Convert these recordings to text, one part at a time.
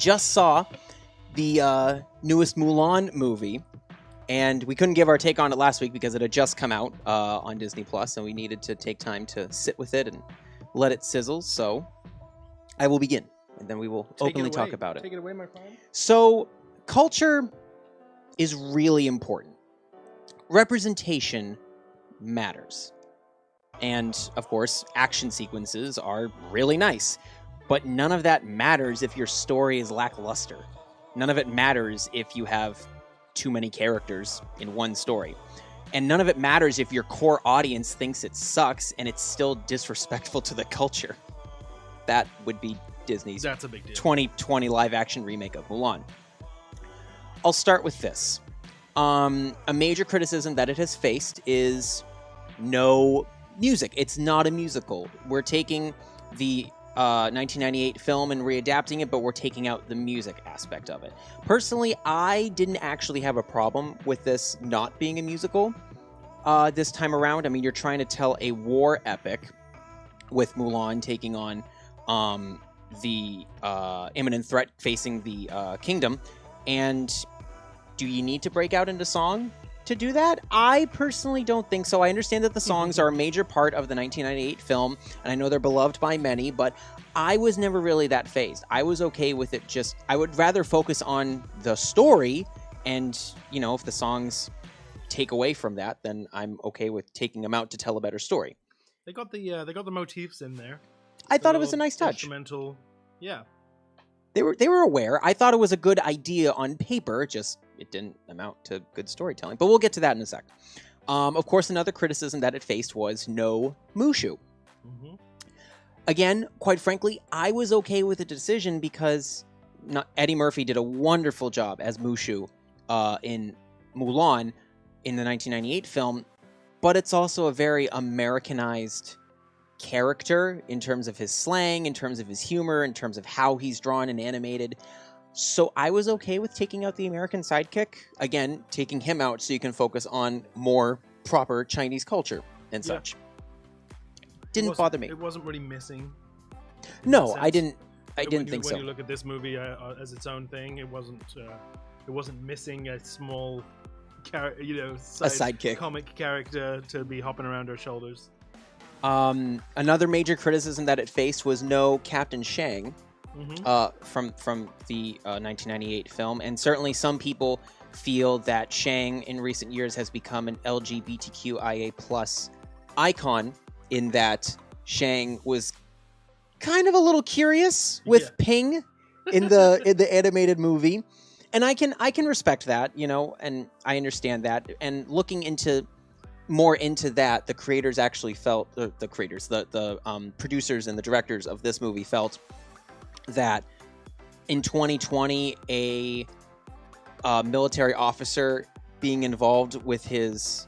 just saw the newest Mulan movie, and we couldn't give our take on it last week because it had just come out on Disney Plus, and we needed to take time to sit with it and let it sizzle. So I will begin, and then we will openly talk about it. Take it away, my friend. So culture is really important. Representation matters. And, of course, action sequences are really nice. But none of that matters if your story is lackluster. None of it matters if you have too many characters in one story. And none of it matters if your core audience thinks it sucks and it's still disrespectful to the culture. That would be Disney's That's a big deal. 2020 live-action remake of Mulan. I'll start with this. A major criticism that it has faced is no music. It's not a musical. We're taking the 1998 film and readapting it, but we're taking out the music aspect of it. Personally, I didn't actually have a problem with this not being a musical this time around. I mean, you're trying to tell a war epic with Mulan taking on the imminent threat facing the kingdom, and do you need to break out into song to do that? I personally don't think so. I understand that the songs are a major part of the 1998 film, and I know they're beloved by many, but I was never really that fazed. I was okay with it just... I would rather focus on the story, and, you know, if the songs take away from that, then I'm okay with taking them out to tell a better story. They got the motifs in there. I thought it was a nice touch. Instrumental, yeah. They were aware. I thought it was a good idea on paper, just it didn't amount to good storytelling. But we'll get to that in a sec. Of course, another criticism that it faced was no Mushu. Mm-hmm. Again, quite frankly, I was okay with the decision because Eddie Murphy did a wonderful job as Mushu in Mulan in the 1998 film, but it's also a very Americanized character in terms of his slang, in terms of his humor, in terms of how he's drawn and animated. So I was okay with taking out the American sidekick. Again, taking him out so you can focus on more proper Chinese culture and such. Didn't bother me. It wasn't really missing. No, I didn't think so. When you look at this movie as its own thing, it wasn't missing a small, a sidekick, comic character to be hopping around our shoulders. Another major criticism that it faced was no Captain Shang. Mm-hmm. From the 1998 film, and certainly some people feel that Shang in recent years has become an LGBTQIA+ icon, in that Shang was kind of a little curious with Ping in the animated movie, and I can respect that, you know, and I understand that. And looking more into that, the creators actually felt the producers and the directors of this movie felt that in 2020 a military officer being involved with his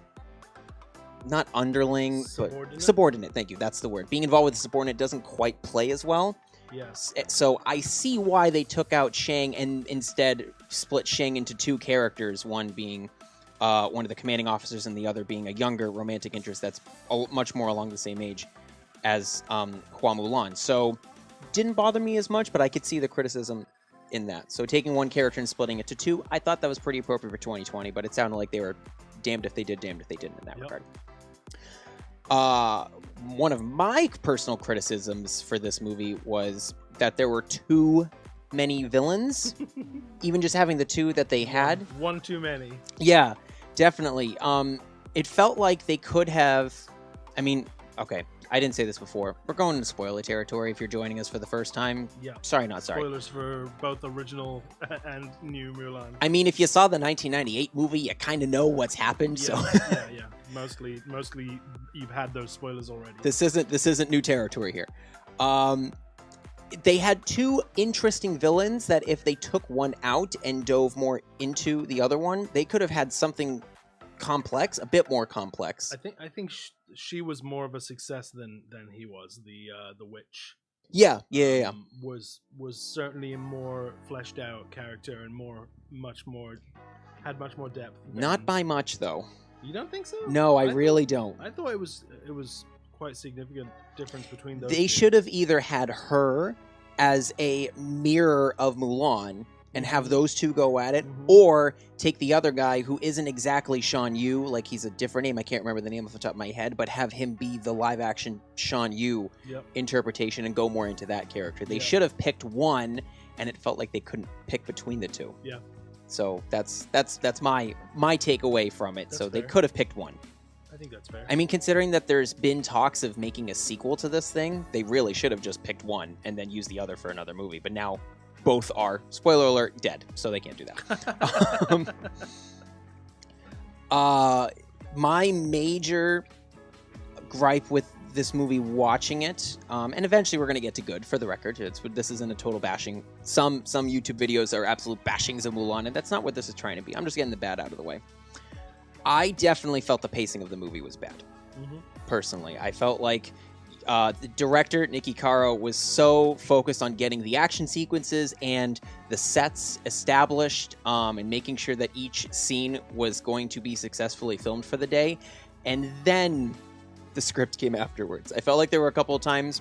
not underling but subordinate, thank you, that's the word, being involved with a subordinate doesn't quite play as well. Yes. So I see why they took out Shang and instead split Shang into two characters, one being one of the commanding officers and the other being a younger romantic interest that's much more along the same age as Hua Mulan. So didn't bother me as much, but I could see the criticism in that. So taking one character and splitting it to two, I thought that was pretty appropriate for 2020, but it sounded like they were damned if they did, damned if they didn't in that regard. One of my personal criticisms for this movie was that there were too many villains. Even just having the two that they had. One too many. Yeah, definitely. It felt like they could have... I mean, okay, I didn't say this before. We're going into spoiler territory if you're joining us for the first time. Yeah. Sorry, not sorry. Spoilers for both original and new Mulan. I mean, if you saw the 1998 movie, you kind of know what's happened. Yeah, So yeah. Mostly you've had those spoilers already. This isn't new territory here. They had two interesting villains that if they took one out and dove more into the other one, they could have had something complex, a bit more complex. I think she was more of a success than he was. The witch. Yeah. Was certainly a more fleshed out character and had much more depth. Not by much though. You don't think so? No, I really don't. I thought it was quite significant difference between those. They should have either had her as a mirror of Mulan and have those two go at it, or take the other guy who isn't exactly Shan Yu, like he's a different name, I can't remember the name off the top of my head, but have him be the live-action Shan Yu interpretation and go more into that character. They should have picked one, and it felt like they couldn't pick between the two. Yeah. So that's my takeaway from it. That's so fair. They could have picked one. I think that's fair. I mean, considering that there's been talks of making a sequel to this thing, they really should have just picked one and then used the other for another movie. But now both are, spoiler alert, dead, so they can't do that. My major gripe with this movie watching it, and eventually we're going to get to good, for the record. This isn't a total bashing. Some YouTube videos are absolute bashings of Mulan, and that's not what this is trying to be. I'm just getting the bad out of the way. I definitely felt the pacing of the movie was bad. Personally, I felt like the director, Nikki Caro, was so focused on getting the action sequences and the sets established, and making sure that each scene was going to be successfully filmed for the day. And then the script came afterwards. I felt like there were a couple of times,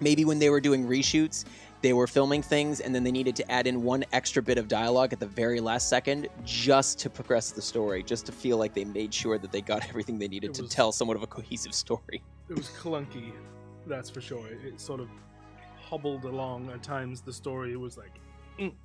maybe when they were doing reshoots, they were filming things and then they needed to add in one extra bit of dialogue at the very last second just to progress the story, just to feel like they made sure that they got everything they needed to tell somewhat of a cohesive story. It was clunky, that's for sure. It sort of hobbled along at times. The story was like,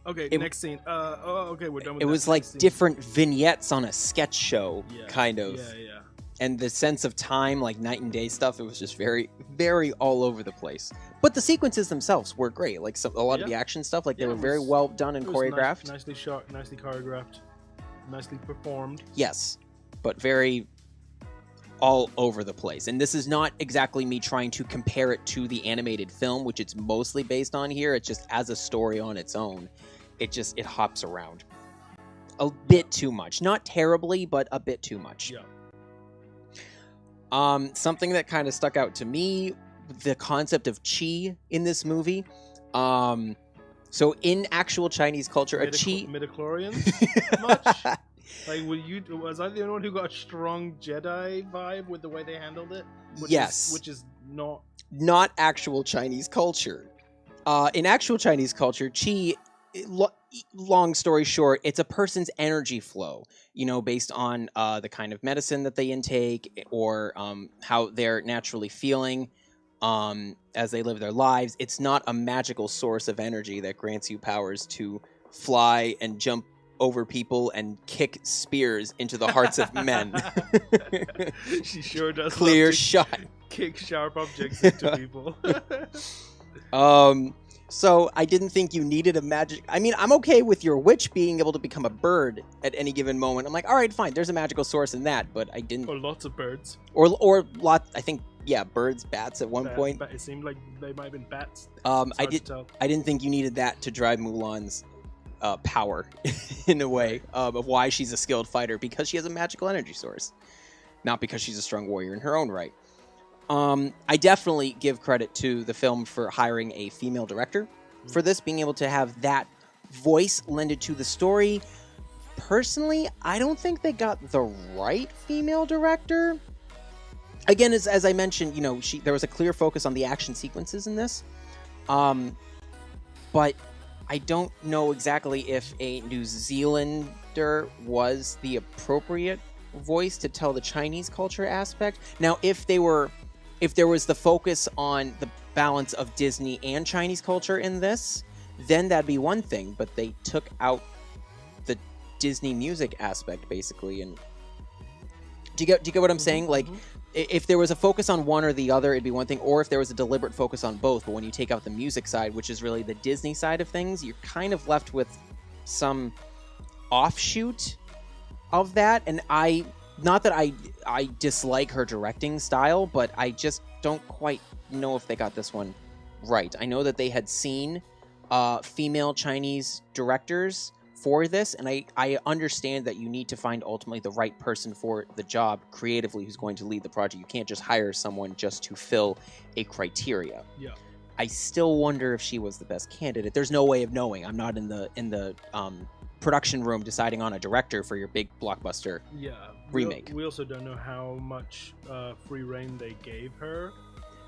okay, next scene. Okay, we're done with that. It was like different vignettes on a sketch show, kind of. Yeah. And the sense of time, like night and day stuff, it was just very, very all over the place. But the sequences themselves were great. Like a lot of the action stuff, like they were very well done and choreographed. Nicely shot, nicely choreographed, nicely performed. Yes, but very all over the place. And this is not exactly me trying to compare it to the animated film, which it's mostly based on here. It's just as a story on its own. It hops around a bit too much. Not terribly, but a bit too much. Yeah. Something that kind of stuck out to me, the concept of chi in this movie. So in actual Chinese culture, a chi... Midichlorians? Much? Like, was I the only one who got a strong Jedi vibe with the way they handled it? Which is not... Not actual Chinese culture. In actual Chinese culture, chi... long story short, it's a person's energy flow, based on the kind of medicine that they intake or how they're naturally feeling as they live their lives. It's not a magical source of energy that grants you powers to fly and jump over people and kick spears into the hearts of men. She sure does. Clear shot. Kick sharp objects into people. So I didn't think you needed a magic... I mean, I'm okay with your witch being able to become a bird at any given moment. I'm like, all right, fine, there's a magical source in that, but I didn't... Or lots of birds. Or lots, I think, birds, bats at one point. It seemed like they might have been bats. I didn't think you needed that to drive Mulan's power, in a way, of why she's a skilled fighter, because she has a magical energy source. Not because she's a strong warrior in her own right. I definitely give credit to the film for hiring a female director for this, being able to have that voice lended to the story. Personally, I don't think they got the right female director. Again, as I mentioned, there was a clear focus on the action sequences in this. But I don't know exactly if a New Zealander was the appropriate voice to tell the Chinese culture aspect. Now, if there was the focus on the balance of Disney and Chinese culture in this, then that'd be one thing. But they took out the Disney music aspect, basically. And do you get what I'm saying? Like, if there was a focus on one or the other, it'd be one thing. Or if there was a deliberate focus on both. But when you take out the music side, which is really the Disney side of things, you're kind of left with some offshoot of that. And not that I dislike her directing style, but I just don't quite know if they got this one right. I know that they had seen female Chinese directors for this, and I understand that you need to find ultimately the right person for the job creatively who's going to lead the project. You can't just hire someone just to fill a criteria. Yeah. I still wonder if she was the best candidate. There's no way of knowing. I'm not in the production room deciding on a director for your big blockbuster remake. We also don't know how much free reign they gave her.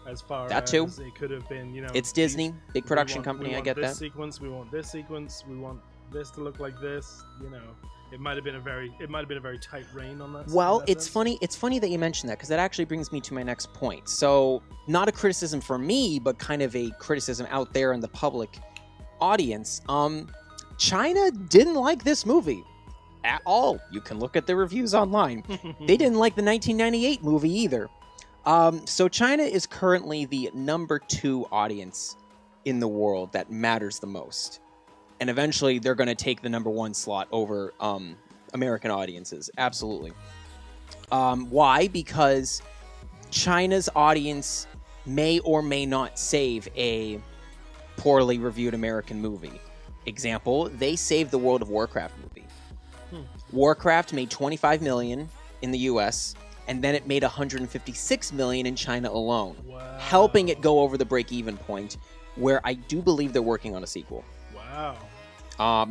as far that as too. It could have been, it's Disney, big production company. I get this that. Sequence, we want this sequence. We want this to look like this. It might have been a very tight rein on that. Well, that it's sense. funny. It's funny that you mentioned that because that actually brings me to my next point. So, not a criticism for me, but kind of a criticism out there in the public audience. China didn't like this movie at all. You can look at the reviews online. They didn't like the 1998 movie either. So China is currently the number 2 audience in the world that matters the most. And eventually they're going to take the number 1 slot over American audiences. Absolutely. Why? Because China's audience may or may not save a poorly reviewed American movie. Example, they saved the World of Warcraft movie. Warcraft made $25 million in the US, and then it made $156 million in China alone, helping it go over the break-even point, where I do believe they're working on a sequel. Wow.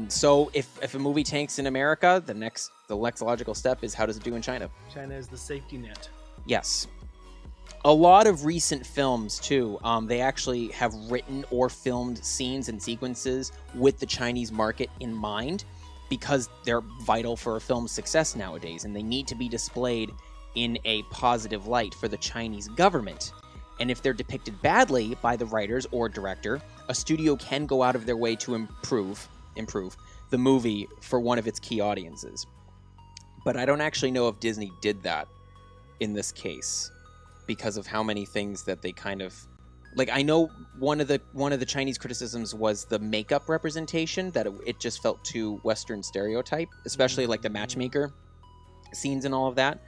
So if a movie tanks in America, the next logical step is how does it do in China? China is the safety net. Yes. A lot of recent films, too, they actually have written or filmed scenes and sequences with the Chinese market in mind because they're vital for a film's success nowadays, and they need to be displayed in a positive light for the Chinese government. And if they're depicted badly by the writers or director, a studio can go out of their way to improve the movie for one of its key audiences. But I don't actually know if Disney did that in this case because of how many things that they kind of like. I know one of the Chinese criticisms was the makeup representation, that it just felt too Western stereotype, especially like the matchmaker scenes and all of that.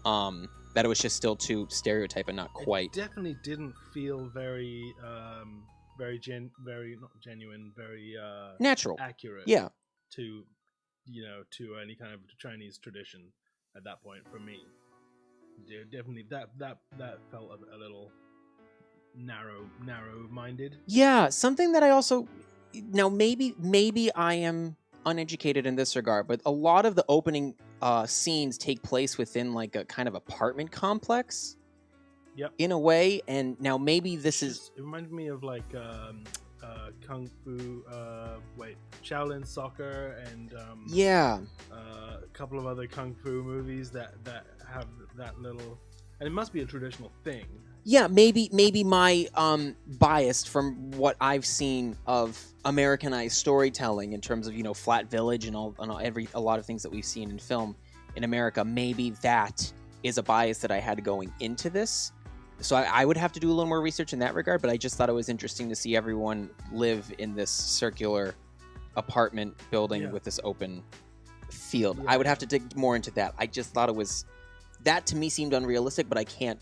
That it was just still too stereotype and not quite. It definitely didn't feel very not genuine, very natural, accurate. Yeah. To any kind of Chinese tradition at that point for me. Definitely that felt a little narrow-minded. Yeah, something that I also now maybe I am uneducated in this regard, but a lot of the opening scenes take place within like a kind of apartment complex. Yep. In a way, and now maybe this is. It reminds me of like Kung Fu, Shaolin Soccer, and a couple of other Kung Fu movies that have that little, and it must be a traditional thing. Yeah, maybe my bias from what I've seen of Americanized storytelling in terms of Flat Village and a lot of things that we've seen in film in America. Maybe that is a bias that I had going into this. So I would have to do a little more research in that regard, but I just thought it was interesting to see everyone live in this circular apartment building with this open field. Yeah. I would have to dig more into that. I just thought that to me seemed unrealistic, but I can't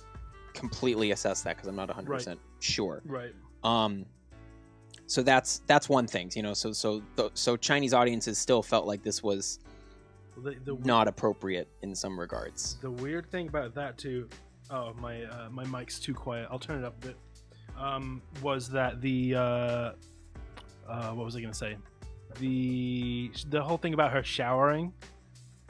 completely assess that because I'm not 100% sure. Right. So that's one thing, so Chinese audiences still felt like this was not appropriate in some regards. The weird thing about that too, my mic's too quiet. I'll turn it up a bit. Was that the what was I gonna say? The whole thing about her showering,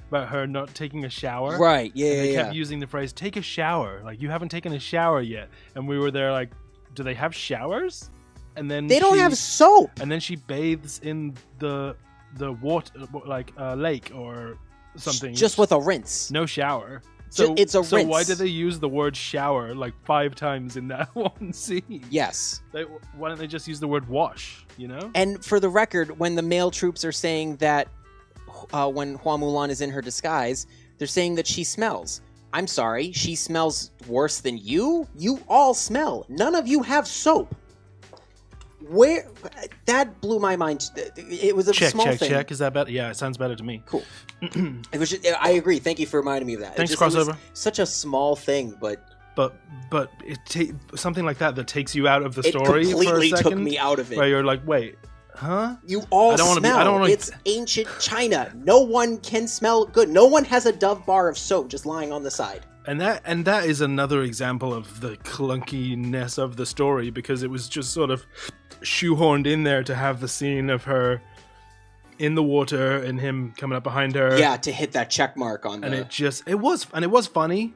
about her not taking a shower. Right. Yeah. They kept using the phrase "take a shower." Like, you haven't taken a shower yet, and we were there like, do they have showers? And then they don't have soap. And then she bathes in the water, like a lake or something, just with a rinse. No shower. So it's a rinse. So why did they use the word shower like 5 times in that one scene? Yes. Why don't they just use the word wash, And for the record, when the male troops are saying that when Hua Mulan is in her disguise, they're saying that she smells. I'm sorry, she smells worse than you? You all smell. None of you have soap. Where that blew my mind. It was a small thing. Check. Is that better? Yeah, it sounds better to me. Cool. It was. I agree. Thank you for reminding me of that. Thanks, crossover. Such a small thing, but something like that takes you out of the story. It completely for a second, took me out of it. Where you're like, wait, huh? You all smell. It's ancient China. No one can smell good. No one has a Dove bar of soap just lying on the side. And that is another example of the clunkiness of the story, because it was just sort of shoehorned in there to have the scene of her in the water and him coming up behind her. Yeah, to hit that check mark on and it was funny.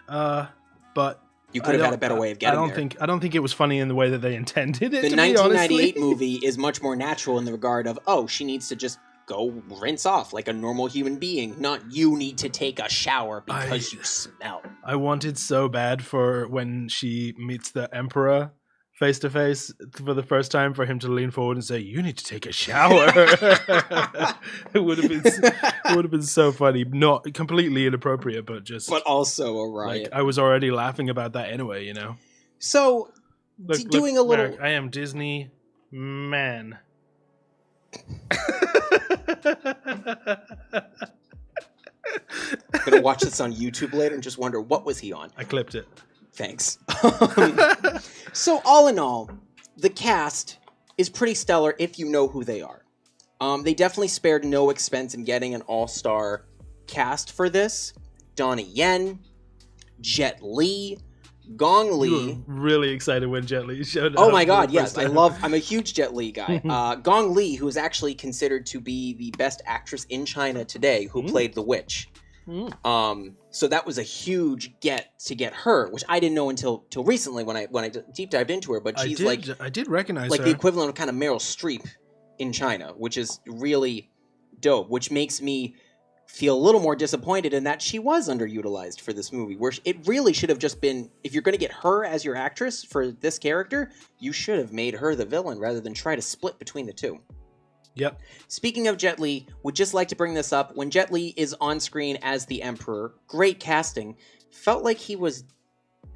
But You could have had a better way of getting there. I don't think it was funny in the way that they intended it. The 1998 movie is much more natural in the regard of, oh, she needs to just go rinse off like a normal human being, not you need to take a shower because you smell. I wanted so bad for when she meets the Emperor face to face for the first time for him to lean forward and say, "You need to take a shower." It would have been so funny, not completely inappropriate, but also a riot. Like, I was already laughing about that anyway, you know. So, doing a little. Merrick, I am Disney man. I'm gonna watch this on YouTube later and just wonder what was he on. I clipped it. Thanks. So all in all, the cast is pretty stellar if you know who they are. They definitely spared no expense in getting an all-star cast for this. Donnie Yen, Jet Li, Gong Li. You were really excited when Jet Li showed up. Oh my god, yes. I'm a huge Jet Li guy. Gong Li, who is actually considered to be the best actress in China today, who played the witch. So that was a huge get to get her, which I didn't know until recently when I deep dived into her. But she's I did recognize like her. the equivalent of kind of Meryl Streep in China, which is really dope. Which makes me feel a little more disappointed in that she was underutilized for this movie, where it really should have just been, if you're going to get her as your actress for this character, you should have made her the villain rather than try to split between the two. Yep. Speaking of Jet Li, would just like to bring this up. When Jet Li is on screen as the Emperor, great casting. Felt like he was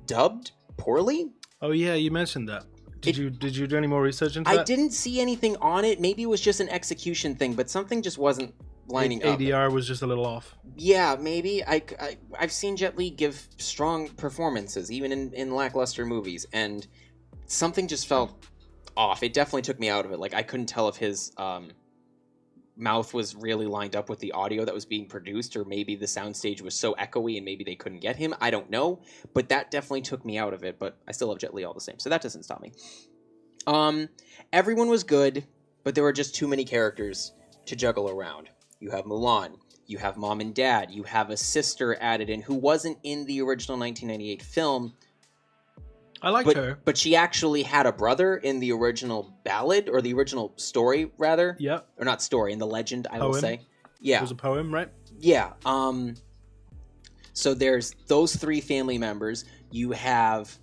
dubbed poorly. Oh yeah, you mentioned that. Did you do any more research into that? I didn't see anything on it. Maybe it was just an execution thing, but something just wasn't lining up. ADR was just a little off. Yeah, maybe. I've seen Jet Li give strong performances, even in lackluster movies, and something just felt off. It definitely took me out of it. Like, I couldn't tell if his mouth was really lined up with the audio that was being produced, or maybe the soundstage was so echoey and maybe they couldn't get him. I don't know, but that definitely took me out of it. But I still love Jet Li all the same, so that doesn't stop me. Everyone was good, but there were just too many characters to juggle around. You have Mulan, you have Mom and Dad, you have a sister added in who wasn't in the original 1998 film. I liked her. But she actually had a brother in the original ballad, or the original story, rather. Yeah. Or not story, in the legend, I will say. Yeah. It was a poem, right? Yeah. So there's those three family members. You have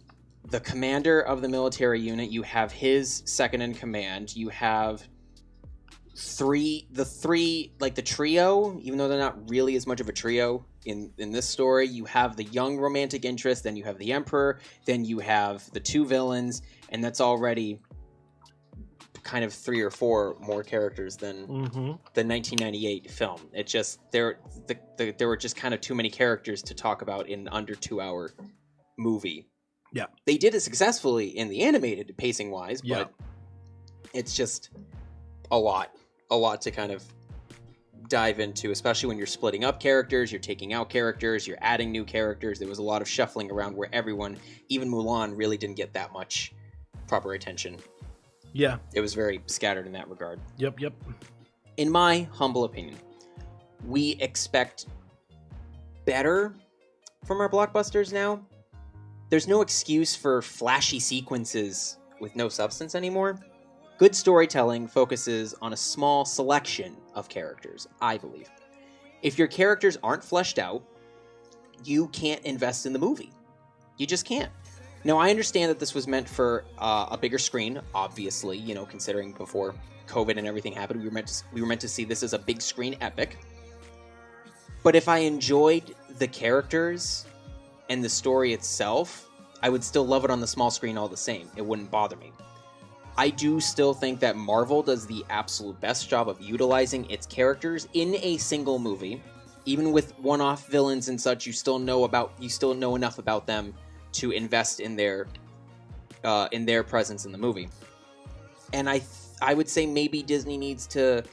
the commander of the military unit. You have his second in command. You have the three, like the trio, even though they're not really as much of a trio in this story. You have the young romantic interest, then you have the Emperor, then you have the two villains, and that's already kind of 3 or 4 more characters than the 1998 film. It just there were just kind of too many characters to talk about in an under 2-hour movie. Yeah, they did it successfully in the animated, pacing wise, but it's just a lot to kind of dive into, especially when you're splitting up characters, you're taking out characters, you're adding new characters. There was a lot of shuffling around where everyone, even Mulan, really didn't get that much proper attention. Yeah. It was very scattered in that regard. Yep. In my humble opinion, we expect better from our blockbusters now. There's no excuse for flashy sequences with no substance anymore. Good storytelling focuses on a small selection of characters, I believe. If your characters aren't fleshed out, you can't invest in the movie. You just can't. Now, I understand that this was meant for a bigger screen, obviously, considering before COVID and everything happened, we were meant to see this as a big screen epic. But if I enjoyed the characters and the story itself, I would still love it on the small screen all the same. It wouldn't bother me. I do still think that Marvel does the absolute best job of utilizing its characters in a single movie. Even with one-off villains and such, you still know enough about them to invest in their presence in the movie. And I would say maybe Disney needs to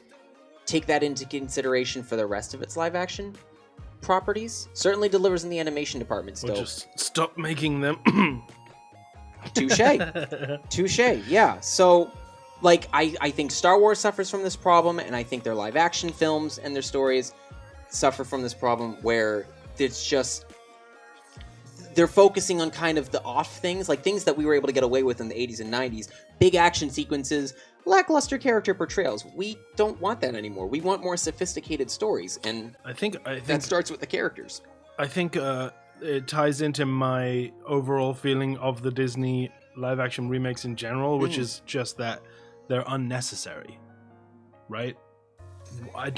take that into consideration for the rest of its live-action properties. Certainly delivers in the animation department still. Or just stop making them. Touche, yeah. So, I think Star Wars suffers from this problem, and I think their live-action films and their stories suffer from this problem where it's just... they're focusing on kind of the off things, like things that we were able to get away with in the 80s and 90s. Big action sequences, lackluster character portrayals. We don't want that anymore. We want more sophisticated stories, and I think that starts with the characters. I think it ties into my overall feeling of the Disney live-action remakes in general, which is just that they're unnecessary, right? I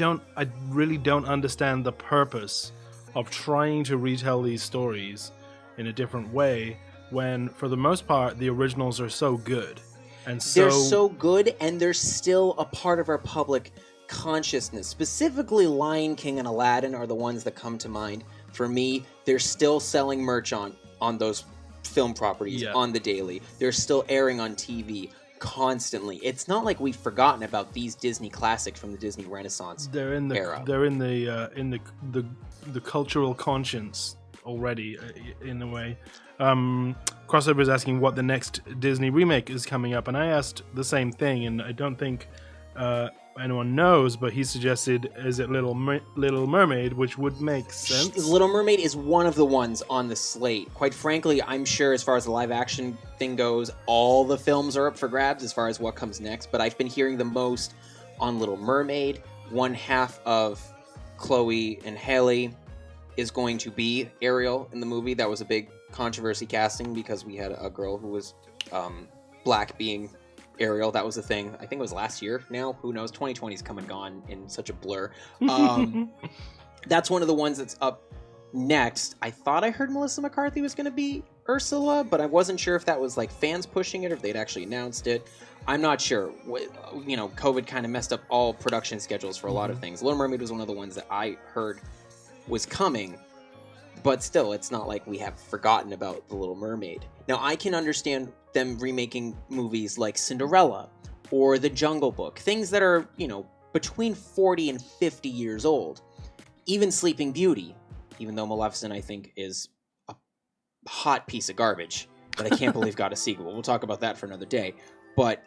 really don't understand the purpose of trying to retell these stories in a different way when, for the most part, the originals are so good. And they're so good, and they're still a part of our public consciousness. Specifically, Lion King and Aladdin are the ones that come to mind. For me, they're still selling merch on those film properties on the daily. They're still airing on TV constantly. It's not like we've forgotten about these Disney classics from the Disney Renaissance era. They're in the cultural conscience already, in a way. Crossover is asking what the next Disney remake is coming up, and I asked the same thing, and I don't think anyone knows, but he suggested, is it Little Mermaid, which would make sense. Little Mermaid is one of the ones on the slate. Quite frankly, I'm sure as far as the live action thing goes, all the films are up for grabs as far as what comes next, but I've been hearing the most on Little Mermaid. One half of Chloe and Halle is going to be Ariel in the movie. That was a big controversy casting because we had a girl who was black being Ariel. That was a thing. I think it was last year now. Who knows? 2020's come and gone in such a blur. That's one of the ones that's up next. I thought I heard Melissa McCarthy was going to be Ursula, but I wasn't sure if that was like fans pushing it or if they'd actually announced it. I'm not sure. You know, COVID kind of messed up all production schedules for a lot of things. Little Mermaid was one of the ones that I heard was coming, but still, it's not like we have forgotten about The Little Mermaid. Now, I can understand them remaking movies like Cinderella or The Jungle Book, things that are, you know, between 40 and 50 years old. Even Sleeping Beauty, even though Maleficent, I think, is a hot piece of garbage that I can't believe got a sequel. We'll talk about that for another day. But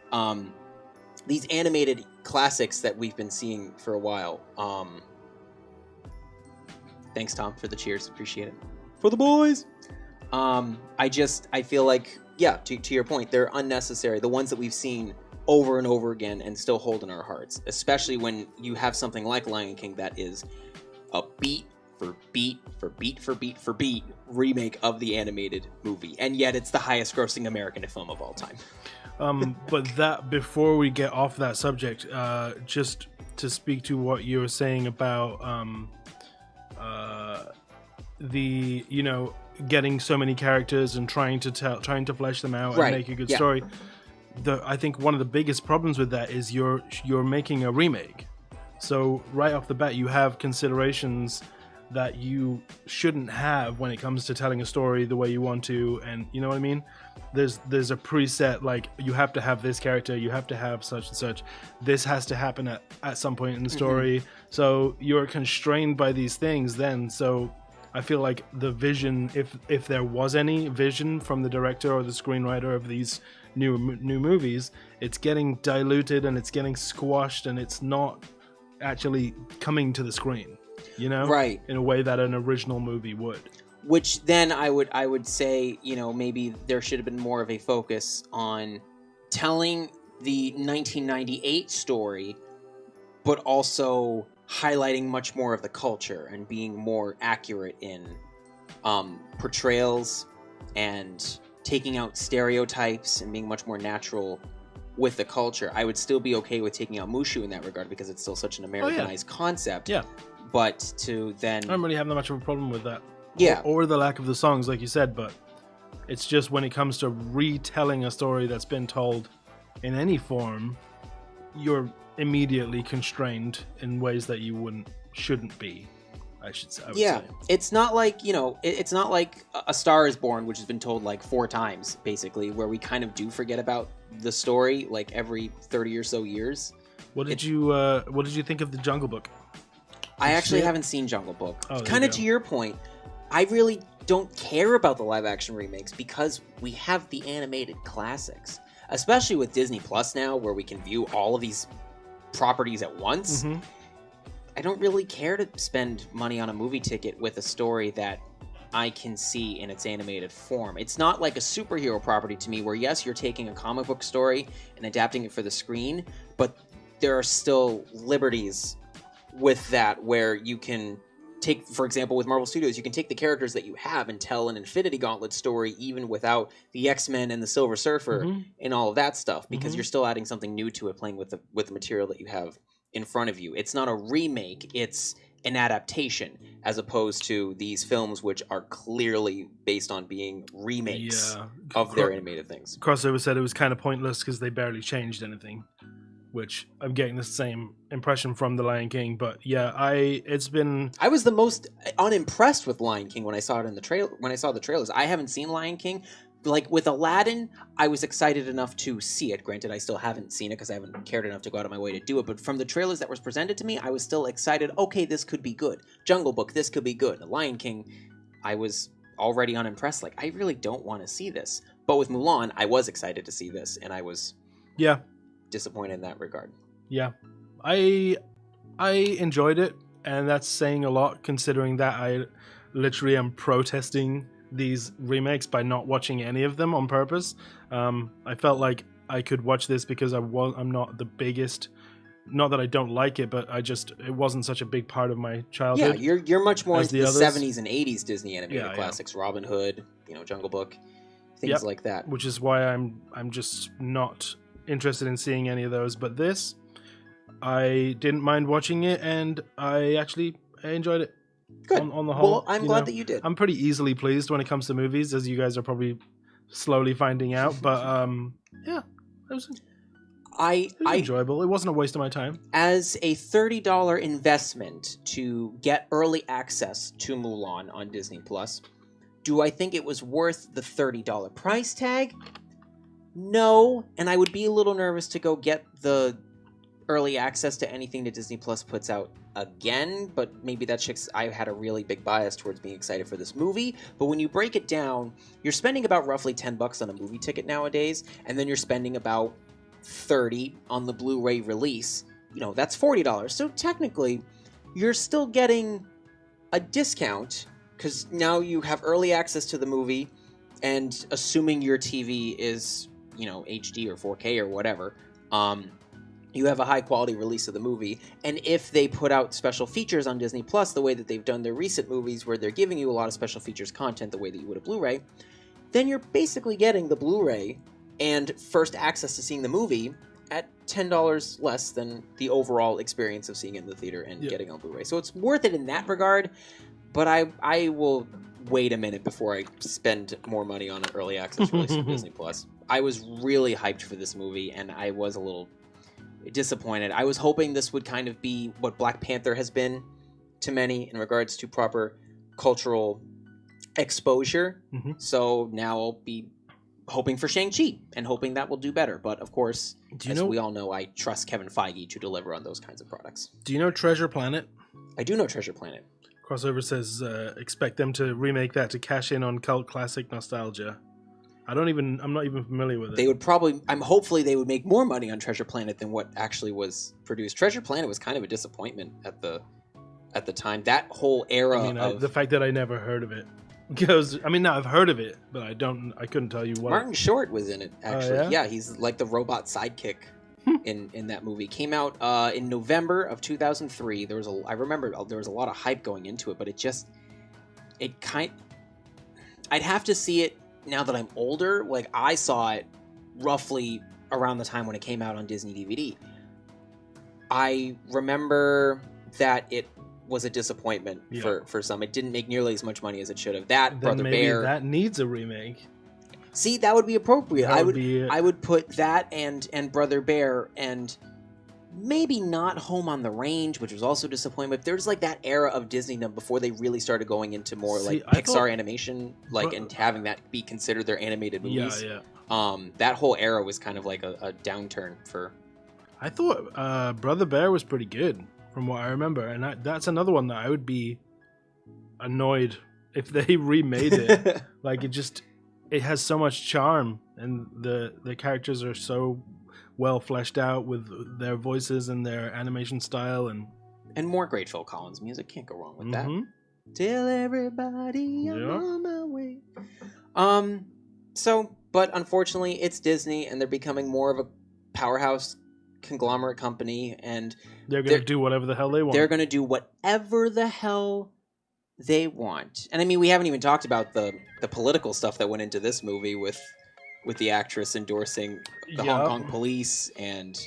these animated classics that we've been seeing for a while, thanks, Tom, for the cheers. Appreciate it. For the boys! I feel like, yeah, to your point, they're unnecessary. The ones that we've seen over and over again and still hold in our hearts, especially when you have something like Lion King that is a beat for beat for beat for beat for beat remake of the animated movie. And yet it's the highest grossing American film of all time. But that, before we get off that subject, just to speak to what you were saying about the, you know, getting so many characters and trying to flesh them out and make a good story. I think one of the biggest problems with that is you're making a remake. So right off the bat, you have considerations that you shouldn't have when it comes to telling a story the way you want to, and you know what I mean? There's a preset, like, you have to have this character, you have to have such and such, this has to happen at some point in the story. So you're constrained by these things then. So I feel like the vision, if there was any vision from the director or the screenwriter of these new movies, it's getting diluted and it's getting squashed, and it's not actually coming to the screen, you know, right, in a way that an original movie would. Which then I would say, you know, maybe there should have been more of a focus on telling the 1998 story, but also highlighting much more of the culture and being more accurate in portrayals and taking out stereotypes and being much more natural with the culture. I would still be okay with taking out Mushu in that regard because it's still such an Americanized concept. Yeah. But to then... I don't really have that much of a problem with that. Yeah. Or the lack of the songs, like you said, but it's just when it comes to retelling a story that's been told in any form, you're immediately constrained in ways that you shouldn't be. I would say. It's not like, you know, it's not like A Star is Born, which has been told like 4 times, basically, where we kind of do forget about the story like every 30 or so years. What did you think of The Jungle Book? I actually haven't seen Jungle Book. Oh, kind of to your point, I really don't care about the live action remakes because we have the animated classics, especially with Disney Plus now, where we can view all of these properties at once. I don't really care to spend money on a movie ticket with a story that I can see in its animated form. It's not like a superhero property to me where, yes, you're taking a comic book story and adapting it for the screen, but there are still liberties with that where you can take, for example, with Marvel Studios, you can take the characters that you have and tell an Infinity Gauntlet story even without the X-Men and the Silver Surfer and all of that stuff, because you're still adding something new to it, playing with the material that you have in front of you. It's not a remake, it's an adaptation, as opposed to these films which are clearly based on being remakes of their animated things. Crossover said it was kind of pointless because they barely changed anything, which I'm getting the same impression from The Lion King. But yeah, I was the most unimpressed with Lion King when I saw it in the trailer. When I saw the trailers, I haven't seen Lion King. Like with Aladdin, I was excited enough to see it. Granted, I still haven't seen it because I haven't cared enough to go out of my way to do it. But from the trailers that was presented to me, I was still excited. Okay, this could be good. Jungle Book, this could be good. Lion King, I was already unimpressed. Like, I really don't want to see this. But with Mulan, I was excited to see this, and I was disappointed in that regard. Yeah, I enjoyed it, and that's saying a lot considering that I literally am protesting these remakes by not watching any of them on purpose. I felt like I could watch this because I'm not the biggest, not that I don't like it, but it wasn't such a big part of my childhood. Yeah, you're much more into the 70s and 80s Disney animated classics, Robin Hood, Jungle Book, things like that. Which is why I'm just not interested in seeing any of those. But this, I didn't mind watching it, and I enjoyed it. Good. On the whole, well, I'm glad that you did. I'm pretty easily pleased when it comes to movies, as you guys are probably slowly finding out. But yeah, it was enjoyable. It wasn't a waste of my time. As a $30 investment to get early access to Mulan on Disney Plus, do I think it was worth the $30 price tag? No, and I would be a little nervous to go get the early access to anything that Disney Plus puts out again, but maybe that's just I had a really big bias towards being excited for this movie. But when you break it down, you're spending about roughly $10 on a movie ticket nowadays, and then you're spending about $30 on the Blu-ray release. That's $40. So technically, you're still getting a discount because now you have early access to the movie, and assuming your TV is, HD or 4K or whatever, you have a high-quality release of the movie, and if they put out special features on Disney Plus the way that they've done their recent movies where they're giving you a lot of special features content the way that you would a Blu-ray, then you're basically getting the Blu-ray and first access to seeing the movie at $10 less than the overall experience of seeing it in the theater and getting on Blu-ray. So it's worth it in that regard, but I will wait a minute before I spend more money on an early access release from Disney Plus. I was really hyped for this movie, and I was a little disappointed. I was hoping this would kind of be what Black Panther has been to many in regards to proper cultural exposure. So now I'll be hoping for Shang-Chi and hoping that will do better. But of course, we all know, I trust Kevin Feige to deliver on those kinds of products. Do you know Treasure Planet? I do know Treasure Planet. Crossover says expect them to remake that to cash in on cult classic nostalgia. I'm not even familiar with it. They would hopefully they would make more money on Treasure Planet than what actually was produced. Treasure Planet was kind of a disappointment at the time. That whole era the fact that I never heard of it. Because I've heard of it, but I couldn't tell you what. Martin Short was in it, actually. Yeah, he's like the robot sidekick in that movie. Came out in November of 2003. I remember there was a lot of hype going into it, but I'd have to see it now that I'm older. Like, I saw it roughly around the time when it came out on Disney DVD. I remember that it was a disappointment for some. It didn't make nearly as much money as it should have. Brother Bear, that needs a remake. See, that would be appropriate. I would put that and Brother Bear, and maybe not Home on the Range, which was also disappointment. There's like that era of Disney before they really started going into more Pixar animation, and having that be considered their animated movies. That whole era was kind of like a downturn for. I thought Brother Bear was pretty good from what I remember, and that's another one that I would be annoyed if they remade it. It has so much charm, and the characters are so well fleshed out with their voices and their animation style, and more great Phil Collins music. Can't go wrong with that. Tell everybody I'm Yeah. on my way. But unfortunately, it's Disney, and they're becoming more of a powerhouse conglomerate company, and They're gonna do whatever the hell they want. they're going to do whatever the hell they want. And I mean, we haven't even talked about the political stuff that went into this movie with the actress endorsing the Hong Yup. Kong police and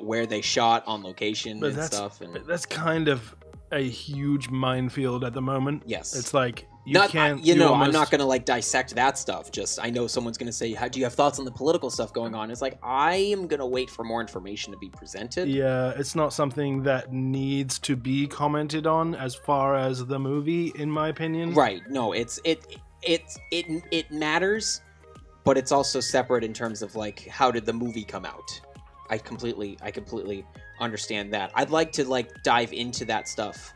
where they shot on location But and that's stuff. And that's kind of a huge minefield at the moment. yes, It's like you not can't. I'm almost- not going to like dissect that stuff. Just I know someone's going to say, "How do you have thoughts on the political stuff going on?" It's like I am going to wait for more information to be presented. Yeah, it's not something that needs to be commented on as far as the movie, in my opinion. Right. No, it matters, but it's also separate in terms of like how did the movie come out. I completely understand that. I'd like to like dive into that stuff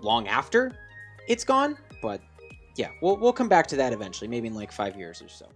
long after it's gone, but yeah, we'll come back to that eventually, maybe in like 5 years or so.